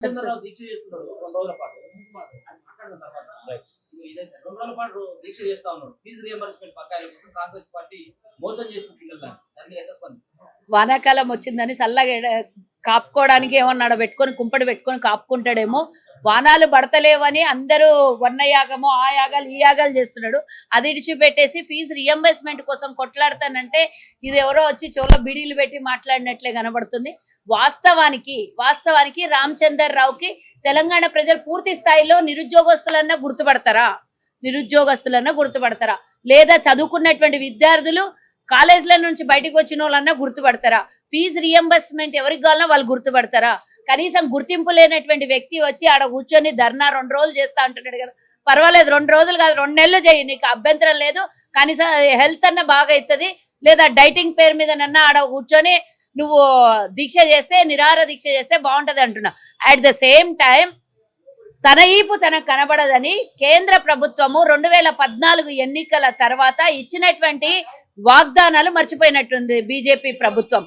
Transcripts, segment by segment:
చంద్రరావు దీక్ష చేస్తున్నాడు 2 రోజుల పాటు. ఆయన మాట్లాడిన తర్వాత ఇదైతే 2 రోజుల పాటు దీక్ష చేస్తా ఉన్నాడు. ఫీజు రియంబర్స్మెంట్ బకాయిల కోసం కాంగ్రెస్ పార్టీ మోసం చేసిన పిల్లలని దాన్ని ఎట్లా స్పందిస్తారు? వానాకాలం వచ్చిందని చల్లగా కాపుకోవడానికి ఏమన్నా పెట్టుకొని కుంపడి పెట్టుకొని కాపుకుంటాడేమో. వానాలు పడతలేవని అందరూ వర్ణయాగము ఆ యాగాలు ఈ యాగాలు చేస్తున్నాడు. అది ఇడిచిపెట్టేసి ఫీజు రియంబర్స్మెంట్ కోసం కొట్లాడతానంటే ఇది ఎవరో వచ్చి చెవులో బిడీలు పెట్టి మాట్లాడినట్లే కనబడుతుంది. వాస్తవానికి రామచందర్ రావుకి తెలంగాణ ప్రజలు పూర్తి స్థాయిలో నిరుద్యోగస్తులన్నా గుర్తుపడతారా లేదా చదువుకున్నటువంటి విద్యార్థులు కాలేజీల నుంచి బయటకు వచ్చిన వాళ్ళన్నా గుర్తుపడతారా? ఫీజు రియంబర్స్మెంట్ ఎవరికి కావాలన్నా వాళ్ళు గుర్తుపడతారా? కనీసం గుర్తింపు లేనటువంటి వ్యక్తి వచ్చి ఆడ కూర్చొని ధర్నా 2 రోజులు చేస్తా అంటున్నాడు కదా. పర్వాలేదు, 2 రోజులు కాదు 2 నెలలు చేయి, నీకు అభ్యంతరం లేదు. కనీసం హెల్త్ అన్న బాగా అవుతుంది. లేదా డైటింగ్ పేరు మీద నన్నా ఆడ కూర్చొని నువ్వు దీక్ష చేస్తే నిరాహార దీక్ష చేస్తే బాగుంటది అంటున్నా. అట్ ద సేమ్ టైం తన ఈపు తనకు కనబడదని కేంద్ర ప్రభుత్వము 2014 ఎన్నికల తర్వాత ఇచ్చినటువంటి వాగ్దానాలు మర్చిపోయినట్టుంది బీజేపీ ప్రభుత్వం.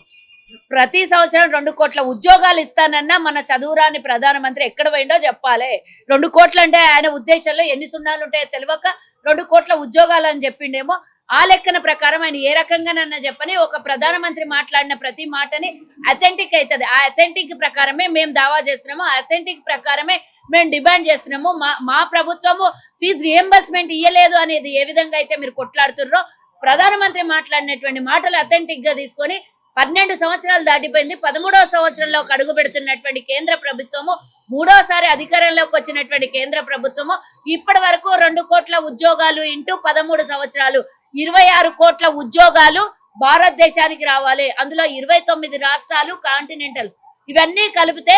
ప్రతి సంవత్సరం 2 కోట్ల ఉద్యోగాలు ఇస్తానన్నా మన చదువురాని ప్రధానమంత్రి ఎక్కడ పోయిండో చెప్పాలి. 2 కోట్లు అంటే ఆయన ఉద్దేశంలో ఎన్ని సున్నాలు ఉంటాయో తెలియక 2 కోట్ల ఉద్యోగాలు అని చెప్పిండేమో. ఆ లెక్కన ప్రకారం ఆయన ఏ రకంగానన్నా చెప్పని ఒక ప్రధానమంత్రి మాట్లాడిన ప్రతి మాటని అథెంటిక్ అవుతుంది. ఆ అథెంటిక్ ప్రకారమే మేము దావా చేస్తున్నాము, ఆ అథెంటిక్ ప్రకారమే మేము డిమాండ్ చేస్తున్నాము. మా ప్రభుత్వము ఫీజు రియంబర్స్మెంట్ ఇయ్యలేదు అనేది ఏ విధంగా అయితే మీరు కొట్లాడుతున్నారో ప్రధానమంత్రి మాట్లాడినటువంటి మాటలు అథెంటిక్ గా తీసుకొని 12 సంవత్సరాలు దాటిపోయింది. 13వ సంవత్సరంలో అడుగు పెడుతున్నటువంటి కేంద్ర ప్రభుత్వము, 3వసారి అధికారంలోకి వచ్చినటువంటి కేంద్ర ప్రభుత్వము ఇప్పటి వరకు 2 కోట్ల ఉద్యోగాలు ఇంటూ 13 సంవత్సరాలు 26 కోట్ల ఉద్యోగాలు భారతదేశానికి రావాలి. అందులో 29 రాష్ట్రాలు కాంటినెంటల్ ఇవన్నీ కలిపితే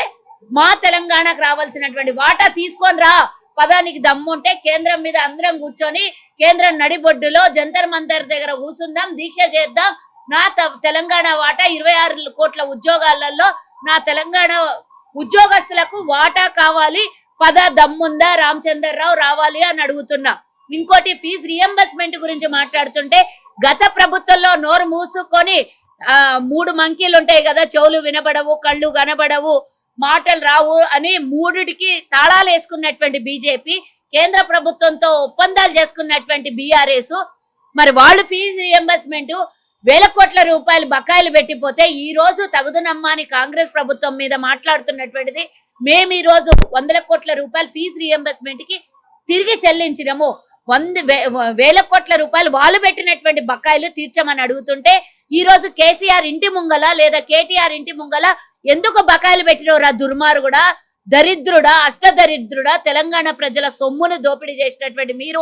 మా తెలంగాణకు రావాల్సినటువంటి వాటా తీసుకొని రా. పదానికి దమ్ముంటే కేంద్రం మీద అందరం కూర్చొని కేంద్రం నడిబొడ్డులో జంతర్ మంతర్ దగ్గర కూర్చుందాం, దీక్ష చేద్దాం. నా తెలంగాణ వాటా 26 కోట్ల ఉద్యోగాలలో నా తెలంగాణ ఉద్యోగస్తులకు వాటా కావాలి. దమ్ముందా రామచందర్ రావు రావాలి అని అడుగుతున్నా. ఇంకోటి ఫీజు రియంబర్స్మెంట్ గురించి మాట్లాడుతుంటే గత ప్రభుత్వంలో నోరు మూసుకొని 3 మంకీలు ఉంటాయి కదా, చెవులు వినబడవు, కళ్ళు కనబడవు, మాటలు రావు అని 3టికి తాళాలు వేసుకున్నటువంటి బీజేపీ, కేంద్ర ప్రభుత్వంతో ఒప్పందాలు చేసుకున్నటువంటి బీఆర్ఎస్, మరి వాళ్ళు ఫీజు రియంబర్స్మెంట్ 1000 కోట్ల రూపాయలు బకాయిలు పెట్టిపోతే ఈ రోజు తగుదనమ్మా అని కాంగ్రెస్ ప్రభుత్వం మీద మాట్లాడుతున్నటువంటిది మేము ఈ రోజు 100 కోట్ల రూపాయలు ఫీజు రియంబర్స్మెంట్ కి తిరిగి చెల్లించినము. 100,000 కోట్ల రూపాయలు వాళ్ళు పెట్టినటువంటి బకాయిలు తీర్చమని అడుగుతుంటే ఈ రోజు కేసీఆర్ ఇంటి ముంగల లేదా కేటీఆర్ ఇంటి ముంగల ఎందుకు బకాయిలు పెట్టినవరా దుర్మార్గుడా, దరిద్రుడా, అష్టదరిద్రుడా? తెలంగాణ ప్రజల సొమ్మును దోపిడీ చేసినటువంటి మీరు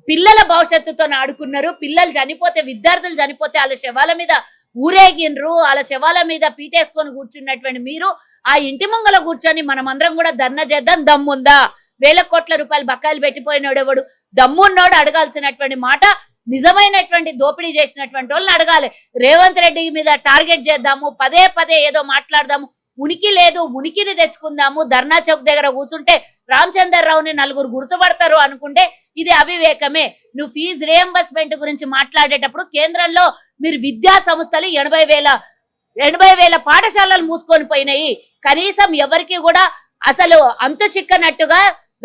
పిల్లల భవిష్యత్తుతో ఆడుకున్నారు. పిల్లలు చనిపోతే, విద్యార్థులు చనిపోతే వాళ్ళ శవాల మీద ఊరేగినరు, వాళ్ళ శవాల మీద పీటేసుకొని కూర్చున్నటువంటి మీరు ఆ ఇంటి ముంగల కూర్చొని మనమందరం కూడా ధర్నా చేద్దాం, దమ్ముందా? 1000 కోట్ల రూపాయలు బకాయిలు పెట్టిపోయినోడు ఎవడు? దమ్మున్నోడు అడగాల్సినటువంటి మాట నిజమైనటువంటి దోపిడీ చేసినటువంటి వాళ్ళని అడగాలి. రేవంత్ రెడ్డి మీద టార్గెట్ చేద్దాము, పదే ఏదో మాట్లాడదాము, ఉనికి లేదు, ఉనికిని తెచ్చుకుందాము, ధర్నా చౌక్ దగ్గర కూర్చుంటే రామచందర్ రావుని 4 గుర్తుపడతారు అనుకుంటే ఇది అవివేకమే. నువ్వు ఫీజు రియంబర్స్మెంట్ గురించి మాట్లాడేటప్పుడు కేంద్రంలో మీరు విద్యా సంస్థలు 80,000 పాఠశాలలు మూసుకొని పోయినాయి. కనీసం ఎవరికి కూడా అసలు అంతు చిక్కనట్టుగా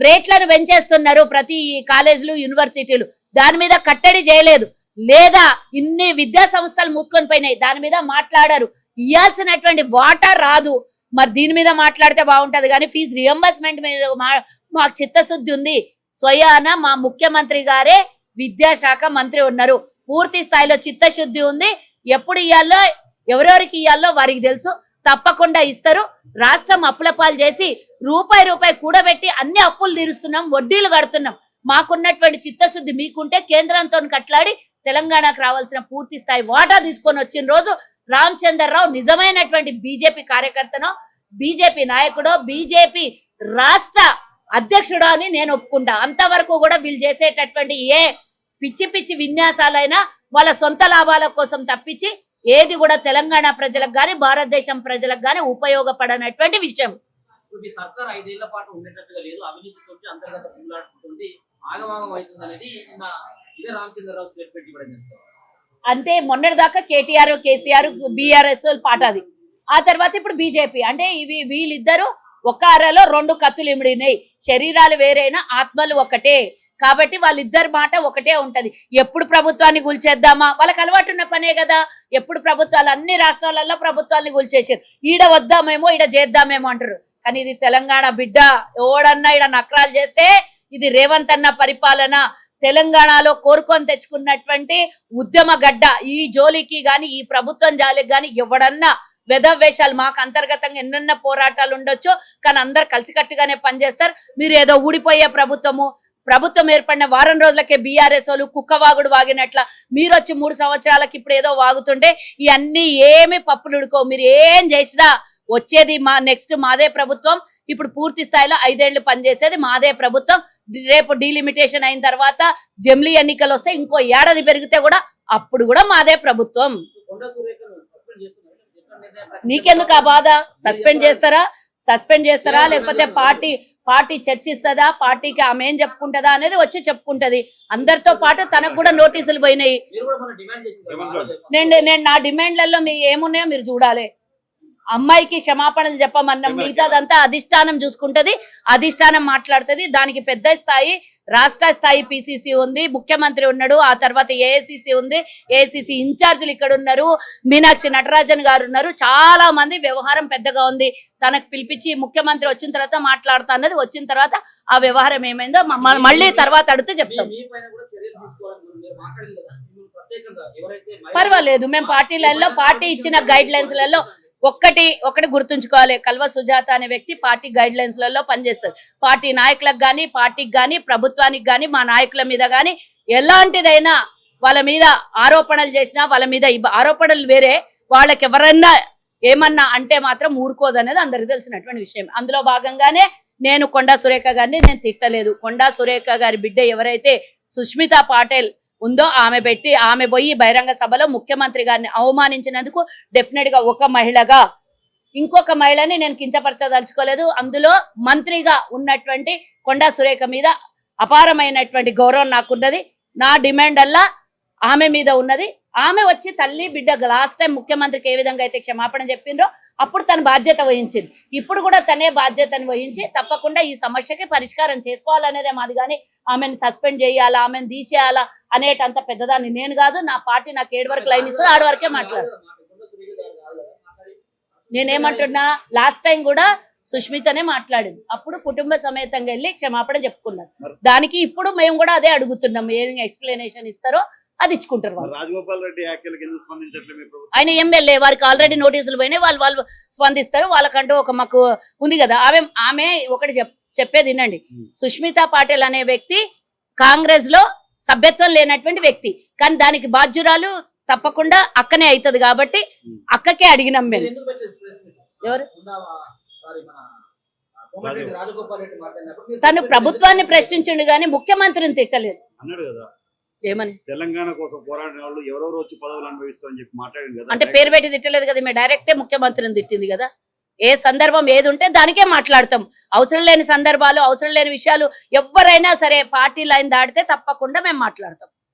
రేట్లను పెంచేస్తున్నారు ప్రతి కాలేజీలు, యూనివర్సిటీలు. దాని మీద కట్టడి చేయలేదు. లేదా ఇన్ని విద్యా సంస్థలు మూసుకొని పోయినాయి, దాని మీద మాట్లాడారు. ఇవ్వాల్సినటువంటి వాటా రాదు. మరి దీని మీద మాట్లాడితే బాగుంటది కానీ ఫీజు రియంబర్స్మెంట్ మీద మాకు చిత్తశుద్ధి ఉంది. స్వయాన మా ముఖ్యమంత్రి గారే విద్యాశాఖ మంత్రి ఉన్నారు. పూర్తి స్థాయిలో చిత్తశుద్ధి ఉంది. ఎప్పుడు ఇవ్వాలో, ఎవరెవరికి ఇవ్వాలో వారికి తెలుసు. తప్పకుండా ఇస్తారు. రాష్ట్రం అప్పుల పాలు చేసి రూపాయి కూడబెట్టి అన్ని అప్పులు తీరుస్తున్నాం, వడ్డీలు కడుతున్నాం. మాకున్నటువంటి చిత్తశుద్ధి మీకుంటే కేంద్రంతో కట్లాడి తెలంగాణకు రావాల్సిన పూర్తి స్థాయి వాటా తీసుకొని వచ్చిన రోజు రామచందర్ రావు నిజమైనటువంటి బీజేపీ కార్యకర్తనో, బీజేపీ నాయకుడో, బీజేపీ రాష్ట్ర అధ్యక్షుడో అని నేను ఒప్పుకుంటా. అంతవరకు కూడా వీళ్ళు చేసేటటువంటి ఏ పిచ్చి విన్యాసాలైనా వాళ్ళ సొంత లాభాల కోసం తప్పించి ఏది కూడా తెలంగాణ ప్రజలకు గాని భారతదేశం ప్రజలకు గాని ఉపయోగపడనటువంటి విషయం. ఈ సర్కార్ 5 ఏళ్ల పాటు ఉండేటట్టుగా లేదు, అవినీతితో అంతర్గత పుల్లాడుతుంది, ఆగమాగం అవుతుంది అనేది ఇదే రామచంద్ర రావు స్టేట్మెంట్ ఇవ్వడం. అంటే మొన్నటిదాకా కేటీఆర్, కేసీఆర్, బీఆర్ఎస్ పాట అది. ఆ తర్వాత ఇప్పుడు బీజేపీ. అంటే వీళ్ళిద్దరూ ఒక అరలో 2 కత్తులు ఇమిడినాయి. శరీరాలు వేరైనా ఆత్మలు ఒకటే కాబట్టి వాళ్ళిద్దరి మాట ఒకటే ఉంటది. ఎప్పుడు ప్రభుత్వాన్ని కూల్చేద్దామా, వాళ్ళకి అలవాటు ఉన్న పనే కదా. ఎప్పుడు ప్రభుత్వాలు అన్ని రాష్ట్రాలలో ప్రభుత్వాన్ని కూల్చేసారు. ఈడ వద్దామేమో ఈడ చేద్దామేమో అంటారు. కానీ ఇది తెలంగాణ బిడ్డ. ఎవడన్నా ఈడ నక్రాలు చేస్తే ఇది రేవంత్ అన్న పరిపాలన. తెలంగాణలో కోరుకొని తెచ్చుకున్నటువంటి ఉద్యమ గడ్డ. ఈ జోలికి గాని ఈ ప్రభుత్వం జాలికి గాని ఎవడన్నా వెధవేషాలు, మాకు అంతర్గతంగా ఎన్నెన్న పోరాటాలు ఉండొచ్చు కానీ అందరు కలిసికట్టుగానే పనిచేస్తారు. మీరు ఏదో ఊడిపోయే ప్రభుత్వం ఏర్పడిన వారం రోజులకే బీఆర్ఎస్ వాళ్ళు కుక్కవాగుడు వాగినట్ల మీరు వచ్చి 3 సంవత్సరాలకి ఇప్పుడు ఏదో వాగుతుంటే ఇవన్నీ ఏమి పప్పులు ఉడుకో. మీరు ఏం చేసినా వచ్చేది నెక్స్ట్ మాదే ప్రభుత్వం. ఇప్పుడు పూర్తి స్థాయిలో 5 ఏళ్లు పనిచేసేది మాదే ప్రభుత్వం. రేపు డీలిమిటేషన్ అయిన తర్వాత జమిలీ ఎన్నికలు వస్తే ఇంకో ఏడాది పెరిగితే కూడా అప్పుడు కూడా మాదే ప్రభుత్వం. నీకెందుకు ఆ బాధ? సస్పెండ్ చేస్తారా లేకపోతే పార్టీ చర్చిస్తుందా, పార్టీకి ఆమె ఏం చెప్పుకుంటుందా అనేది వచ్చి చెప్పుకుంటది. అందరితో పాటు తనకు కూడా నోటీసులు పోయినాయి. నేను నా డిమాండ్లలో మీ ఏమున్నాయో మీరు చూడాలి. అమ్మాయికి క్షమాపణలు చెప్పమన్నాం, మిగతాదంతా అధిష్టానం చూసుకుంటది, అధిష్టానం మాట్లాడుతుంది. దానికి పెద్ద స్థాయి రాష్ట్ర స్థాయి పిసిసి ఉంది, ముఖ్యమంత్రి ఉన్నాడు, ఆ తర్వాత ఏఐసిసి ఉంది, ఏఐసిసి ఇన్ఛార్జీలు ఇక్కడ ఉన్నారు, మీనాక్షి నటరాజన్ గారు ఉన్నారు. చాలా మంది వ్యవహారం పెద్దగా ఉంది. తనకు పిలిపించి ముఖ్యమంత్రి వచ్చిన తర్వాత మాట్లాడుతా అన్నది. వచ్చిన తర్వాత ఆ వ్యవహారం ఏమైందో మళ్ళీ తర్వాత అడిగితే చెప్తాం. పర్వాలేదు, మేము పార్టీ ఇచ్చిన గైడ్ లైన్స్లలో ఒకటి గుర్తుంచుకోవాలి. కల్వ సుజాత అనే వ్యక్తి పార్టీ గైడ్ లైన్స్లలో పనిచేస్తారు. పార్టీ నాయకులకు గాని, పార్టీకి గాని, ప్రభుత్వానికి గాని, మా నాయకుల మీద గాని ఎలాంటిదైనా వాళ్ళ మీద ఆరోపణలు చేసినా, వాళ్ళ మీద ఆరోపణలు వేరే, వాళ్ళకి ఎవరన్నా ఏమన్నా అంటే మాత్రం ఊరుకోదనేది అందరికి తెలిసినటువంటి విషయం. అందులో భాగంగానే నేను కొండా సురేఖ గారిని నేను తిట్టలేదు. కొండా సురేఖ గారి బిడ్డ ఎవరైతే సుష్మితా పాటిల్ ఉందో ఆమె పోయి బహిరంగ సభలో ముఖ్యమంత్రి గారిని అవమానించినందుకు డెఫినెట్ గా ఒక మహిళగా ఇంకొక మహిళని నేను కించపరచదలుచుకోలేదు. అందులో మంత్రిగా ఉన్నటువంటి కొండా సురేఖ మీద అపారమైనటువంటి గౌరవం నాకున్నది. నా డిమాండ్ అల్లా ఆమె మీద ఉన్నది. ఆమె వచ్చి తల్లి బిడ్డ లాస్ట్ టైం ముఖ్యమంత్రికి ఏ విధంగా అయితే క్షమాపణ చెప్పిండ్రో అప్పుడు తన బాధ్యత వహించింది. ఇప్పుడు కూడా తనే బాధ్యతను వహించి తప్పకుండా ఈ సమస్యకి పరిష్కారం చేసుకోవాలనేదే మాది. కానీ ఆమెను సస్పెండ్ చేయాలా, ఆమెను తీసేయాలా అనేటంత పెద్దదాన్ని నేను కాదు. నా పార్టీ నాకు 7 వరకు లైన్ ఇస్తుంది, 6 వరకే మాట్లాడు. నేనేమంటున్నా, లాస్ట్ టైం కూడా సుష్మితనే మాట్లాడింది. అప్పుడు కుటుంబ సమేతంగా వెళ్ళి క్షమాపణ చెప్పుకున్నారు. దానికి ఇప్పుడు మేము కూడా అదే అడుగుతున్నాం. ఏం ఎక్స్ప్లెనేషన్ ఇస్తారో అది ఇచ్చుకుంటారు. రాజగోపాల్ రెడ్డి ఆయన ఎమ్మెల్యే, వారికి ఆల్రెడీ నోటీసులు పోయినాయి. వాళ్ళు స్పందిస్తారు. వాళ్ళకంటూ ఒక మాకు ఉంది కదా. ఆమె ఒకటి చెప్పేది వినండి. సుష్మితా పాటిల్ అనే వ్యక్తి కాంగ్రెస్ లో సభ్యత్వం లేనటువంటి వ్యక్తి, కానీ దానికి బాధ్యురాలు తప్పకుండా అక్కనే అవుతుంది కాబట్టి అక్కకే అడిగినాం మేము. ఎవరు తను ప్రభుత్వాన్ని ప్రశ్నించిండు కానీ ముఖ్యమంత్రిని తిట్టలేదు. ఏమని తెలంగాణ కోసం పోరాడిన వాళ్ళు ఎవరెవరు వచ్చి పదవులు అనుభవిస్తారని చెప్పి మాట్లాడింది కదా. అంటే పేరు పెట్టి తిట్టలేదు కదా, మేము డైరెక్టే ముఖ్యమంత్రిని తిట్టింది కదా. ఏ సందర్భం ఏది ఉంటే దానికే మాట్లాడతాం. అవసరం లేని సందర్భాలు, అవసరం లేని విషయాలు ఎవరైనా సరే పార్టీ లైన్ దాటితే తప్పకుండా మేము మాట్లాడతాం.